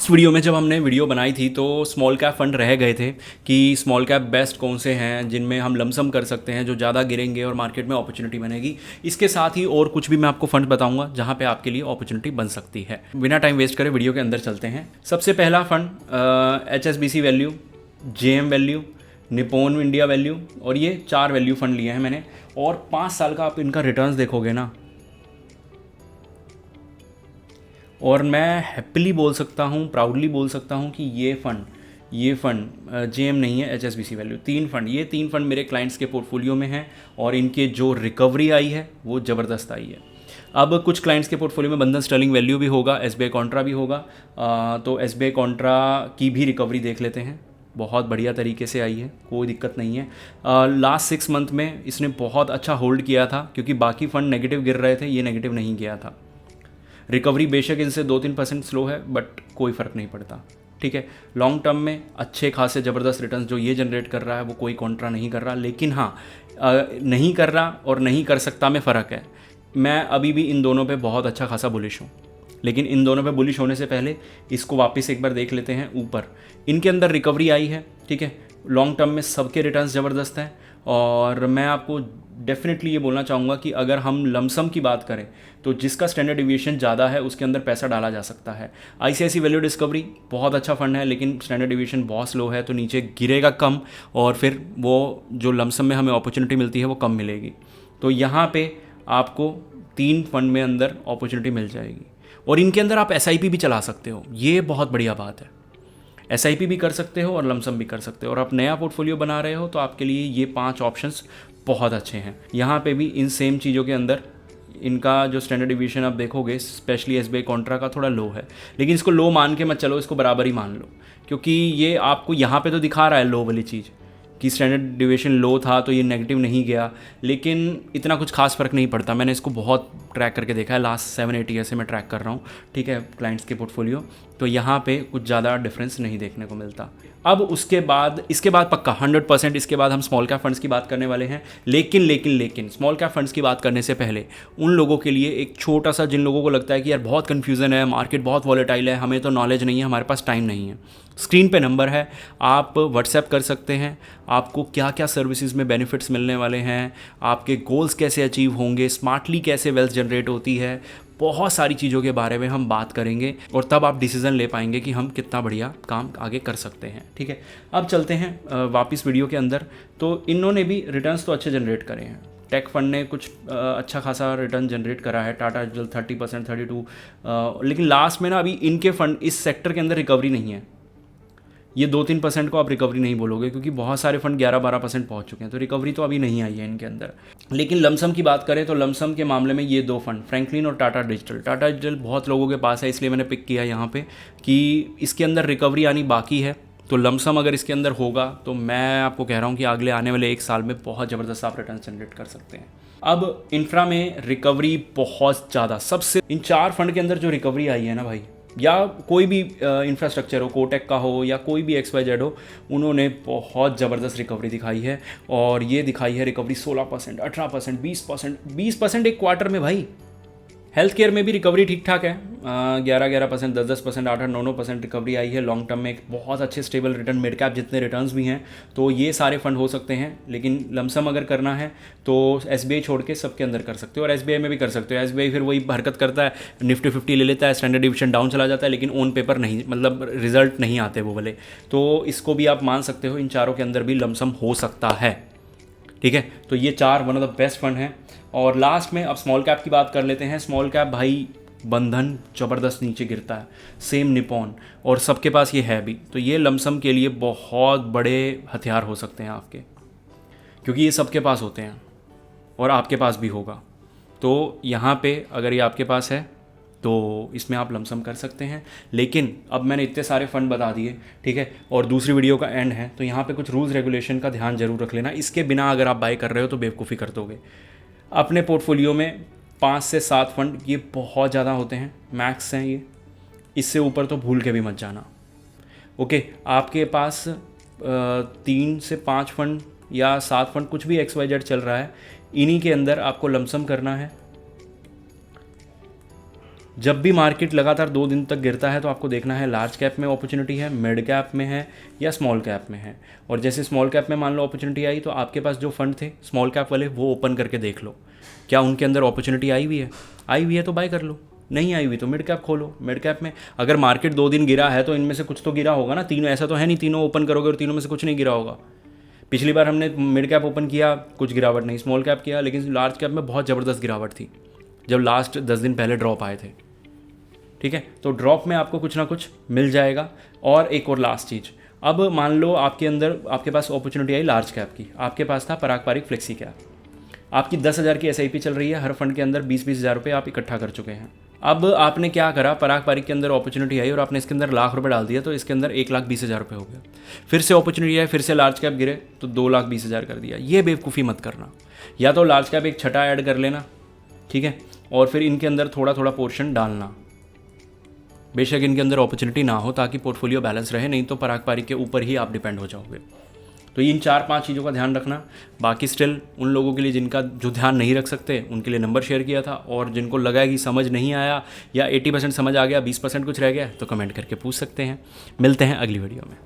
इस वीडियो में जब हमने वीडियो बनाई थी तो स्मॉल कैप फंड रह गए थे कि स्मॉल कैप बेस्ट कौन से हैं जिनमें हम लमसम कर सकते हैं, जो ज़्यादा गिरेंगे और मार्केट में अपॉर्चुनिटी बनेगी। इसके साथ ही और कुछ भी मैं आपको फंड बताऊंगा जहां पे आपके लिए अपॉर्चुनिटी बन सकती है। बिना टाइम वेस्ट करे वीडियो के अंदर चलते हैं। सबसे पहला fund HSBC value, JM value, Nippon India value, और ये 4 वैल्यू फंड लिए हैं मैंने। और 5 साल का आप इनका रिटर्न्स देखोगे ना, और मैं हैप्पीली बोल सकता हूँ, प्राउडली बोल सकता हूँ कि ये फ़ंड JM नहीं है, HSBC वैल्यू, 3 फंड, ये 3 फंड मेरे क्लाइंट्स के पोर्टफोलियो में हैं और इनके जो रिकवरी आई है वो ज़बरदस्त आई है। अब कुछ क्लाइंट्स के पोर्टफोलियो में बंधन स्टर्लिंग वैल्यू भी होगा, SBI कॉन्ट्रा भी होगा। तो SBI कॉन्ट्रा की भी रिकवरी देख लेते हैं। बहुत बढ़िया तरीके से आई है, कोई दिक्कत नहीं है। लास्ट 6 मंथ में इसने बहुत अच्छा होल्ड किया था क्योंकि बाकी फंड नेगेटिव गिर रहे थे, ये नेगेटिव नहीं गया था। रिकवरी बेशक इनसे 2-3% स्लो है, बट कोई फ़र्क नहीं पड़ता, ठीक है। लॉन्ग टर्म में अच्छे खासे ज़बरदस्त रिटर्न्स जो ये जनरेट कर रहा है वो कोई कॉन्ट्रा नहीं कर रहा। लेकिन हाँ, नहीं कर रहा और नहीं कर सकता में फ़र्क है। मैं अभी भी इन दोनों पे बहुत अच्छा खासा बुलिश हूँ, लेकिन इन दोनों पे बुलिश होने से पहले इसको वापस एक बार देख लेते हैं। ऊपर इनके अंदर रिकवरी आई है, ठीक है। लॉन्ग टर्म में सबके रिटर्न्स ज़बरदस्त हैं और मैं आपको डेफिनेटली ये बोलना चाहूँगा कि अगर हम लमसम की बात करें तो जिसका स्टैंडर्ड डिविएशन ज़्यादा है उसके अंदर पैसा डाला जा सकता है। ICICI वैल्यू डिस्कवरी बहुत अच्छा फंड है, लेकिन स्टैंडर्ड डिविएशन बहुत स्लो है, तो नीचे गिरेगा कम और फिर वो जो लमसम में हमें अपॉर्चुनिटी मिलती है वो कम मिलेगी। तो यहाँ पे आपको 3 फंड में अंदर अपॉर्चुनिटी मिल जाएगी और इनके अंदर आप SIP भी चला सकते हो, ये बहुत बढ़िया बात है। SIP भी कर सकते हो और लमसम भी कर सकते हो, और आप नया पोर्टफोलियो बना रहे हो तो आपके लिए ये 5 ऑप्शंस बहुत अच्छे हैं। यहाँ पे भी इन सेम चीज़ों के अंदर इनका जो स्टैंडर्ड डिवीजन आप देखोगे, स्पेशली SBI कॉन्ट्रा का थोड़ा लो है, लेकिन इसको लो मान के मत चलो, इसको बराबर ही मान लो, क्योंकि ये आपको यहाँ पे तो दिखा रहा है लो वाली चीज़ कि स्टैंडर्ड डिविएशन लो था तो ये नेगेटिव नहीं गया, लेकिन इतना कुछ खास फ़र्क नहीं पड़ता। मैंने इसको बहुत ट्रैक करके देखा है, लास्ट 7-8 ईयर से मैं ट्रैक कर रहा हूँ, ठीक है, क्लाइंट्स के पोर्टफोलियो। तो यहाँ पे कुछ ज़्यादा डिफरेंस नहीं देखने को मिलता। अब इसके बाद पक्का 100% इसके बाद हम स्मॉल कैप फंड्स की बात करने वाले हैं। लेकिन स्मॉल कैप फंड्स की बात करने से पहले उन लोगों के लिए एक छोटा सा, जिन लोगों को लगता है कि यार बहुत कन्फ्यूज़न है, मार्केट बहुत वॉलेटाइल है, हमें तो नॉलेज नहीं है, हमारे पास टाइम नहीं है, स्क्रीन पे नंबर है, आप व्हाट्सएप कर सकते हैं। आपको क्या क्या सर्विसेज में बेनिफिट्स मिलने वाले हैं, आपके गोल्स कैसे अचीव होंगे, स्मार्टली कैसे वेल्थ जनरेट होती है, बहुत सारी चीज़ों के बारे में हम बात करेंगे और तब आप डिसीज़न ले पाएंगे कि हम कितना बढ़िया काम आगे कर सकते हैं, ठीक है। अब चलते हैं वापस वीडियो के अंदर। तो इन्होंने भी रिटर्न्स तो अच्छे जनरेट करे हैं। टेक फंड ने कुछ अच्छा खासा रिटर्न जनरेट करा है, टाटा डिजिटल 30%, 32, लेकिन लास्ट में ना अभी इनके फंड इस सेक्टर के अंदर रिकवरी नहीं है। ये 2-3% को आप रिकवरी नहीं बोलोगे क्योंकि बहुत सारे फंड 11-12% पहुंच चुके हैं, तो रिकवरी तो अभी नहीं आई है इनके अंदर। लेकिन लमसम की बात करें तो लमसम के मामले में ये 2 फंड, फ्रैंकलिन और टाटा डिजिटल बहुत लोगों के पास है, इसलिए मैंने पिक किया यहाँ पे कि इसके अंदर रिकवरी आनी बाकी है। तो लमसम अगर इसके अंदर होगा तो मैं आपको कह रहा हूँ कि अगले आने वाले 1 साल में बहुत ज़बरदस्त आप रिटर्न जनरेट कर सकते हैं। अब इंफ्रा में रिकवरी बहुत ज़्यादा, सबसे इन 4 फंड के अंदर जो रिकवरी आई है ना भाई, या कोई भी इंफ्रास्ट्रक्चर हो, कोटेक का हो या कोई भी XYZ हो, उन्होंने बहुत ज़बरदस्त रिकवरी दिखाई है। और ये दिखाई है रिकवरी 16%, 18%, 20% एक क्वार्टर में भाई। हेल्थ केयर में भी रिकवरी ठीक ठाक है, 11%, 10%, 8%, 9% रिकवरी आई है। लॉन्ग टर्म में एक बहुत अच्छे स्टेबल रिटर्न, मिड कैप जितने रिटर्न्स भी हैं, तो ये सारे फंड हो सकते हैं। लेकिन लमसम अगर करना है तो SBI छोड़ के सबके अंदर कर सकते हो, और SBI में भी कर सकते हो। SBI फिर वही हरकत करता है, निफ्टी 50 ले लेता है, स्टैंडर्ड डिविएशन डाउन चला जाता है, लेकिन ऑन पेपर नहीं, मतलब रिजल्ट नहीं आते वो वाले। तो इसको भी आप मान सकते हो, इन चारों के अंदर भी लमसम हो सकता है, ठीक है। तो ये 4 one of the best fund हैं। और लास्ट में अब स्मॉल कैप की बात कर लेते हैं। स्मॉल कैप भाई बंधन ज़बरदस्त नीचे गिरता है, सेम निपॉन, और सबके पास ये है भी। तो ये लमसम के लिए बहुत बड़े हथियार हो सकते हैं आपके, क्योंकि ये सबके पास होते हैं और आपके पास भी होगा। तो यहाँ पे अगर ये आपके पास है तो इसमें आप लमसम कर सकते हैं। लेकिन अब मैंने इतने सारे फंड बता दिए, ठीक है, और दूसरी वीडियो का एंड है, तो यहाँ पे कुछ रूल्स रेगुलेशन का ध्यान जरूर रख लेना। इसके बिना अगर आप बाय कर रहे हो तो बेवकूफ़ी कर दोगे। अपने पोर्टफोलियो में 5 से 7 फंड, ये बहुत ज़्यादा होते हैं, मैक्स हैं ये, इससे ऊपर तो भूल के भी मत जाना, ओके। आपके पास 3 से 5 फंड या 7 फंड, कुछ भी XYZ चल रहा है, इन्हीं के अंदर आपको लमसम करना है। जब भी मार्केट लगातार 2 दिन तक गिरता है तो आपको देखना है लार्ज कैप में अपॉर्चुनिटी है, मिड कैप में है या स्मॉल कैप में है। और जैसे स्मॉल कैप में मान लो अपॉर्चुनिटी आई तो आपके पास जो फंड थे स्मॉल कैप वाले वो ओपन करके देख लो, क्या उनके अंदर अपॉर्चुनिटी आई हुई है तो बाय कर लो, नहीं आई हुई तो मिड कैप खोलो। मिड कैप में अगर मार्केट 2 दिन गिरा है तो इनमें से कुछ तो गिरा होगा ना, तीनों ऐसा तो है नहीं तीनों ओपन करोगे और तीनों में से कुछ नहीं गिरा होगा। पिछली बार हमने मिड कैप ओपन किया, कुछ गिरावट नहीं, स्मॉल कैप किया, लेकिन लार्ज कैप में बहुत ज़बरदस्त गिरावट थी जब लास्ट 10 दिन पहले ड्रॉप आए थे। ठीक है, तो ड्रॉप में आपको कुछ ना कुछ मिल जाएगा। और एक और लास्ट चीज़, अब मान लो आपके पास अपॉर्चुनिटी आई लार्ज कैप की, आपके पास था पराग पारिक फ्लेक्सी कैप, आपकी 10,000 की SIP चल रही है, हर फंड के अंदर 20-20 हज़ार रुपये आप इकट्ठा कर चुके हैं। अब आपने क्या करा, पराग पारिक के अंदर अपॉर्चुनिटी आई और आपने इसके अंदर लाख रुपए डाल दिया तो इसके अंदर 1,20,000 रुपये हो गया। फिर से अपॉर्चुनिटी आई, फिर से लार्ज कैप गिरे तो 2,20,000 कर दिया। ये बेवकूफ़ी मत करना, या तो लार्ज कैप एक छठा ऐड कर लेना, ठीक है, और फिर इनके अंदर थोड़ा थोड़ा पोर्शन डालना, बेशक इनके अंदर अपॉर्चुनिटी ना हो, ताकि पोर्टफोलियो बैलेंस रहे, नहीं तो पराग पारिक के ऊपर ही आप डिपेंड हो जाओगे। तो इन 4-5 चीज़ों का ध्यान रखना। बाकी स्टिल उन लोगों के लिए जिनका जो ध्यान नहीं रख सकते उनके लिए नंबर शेयर किया था, और जिनको लगा कि समझ नहीं आया या 80% समझ आ गया, 20% कुछ रह गया, तो कमेंट करके पूछ सकते हैं। मिलते हैं अगली वीडियो में।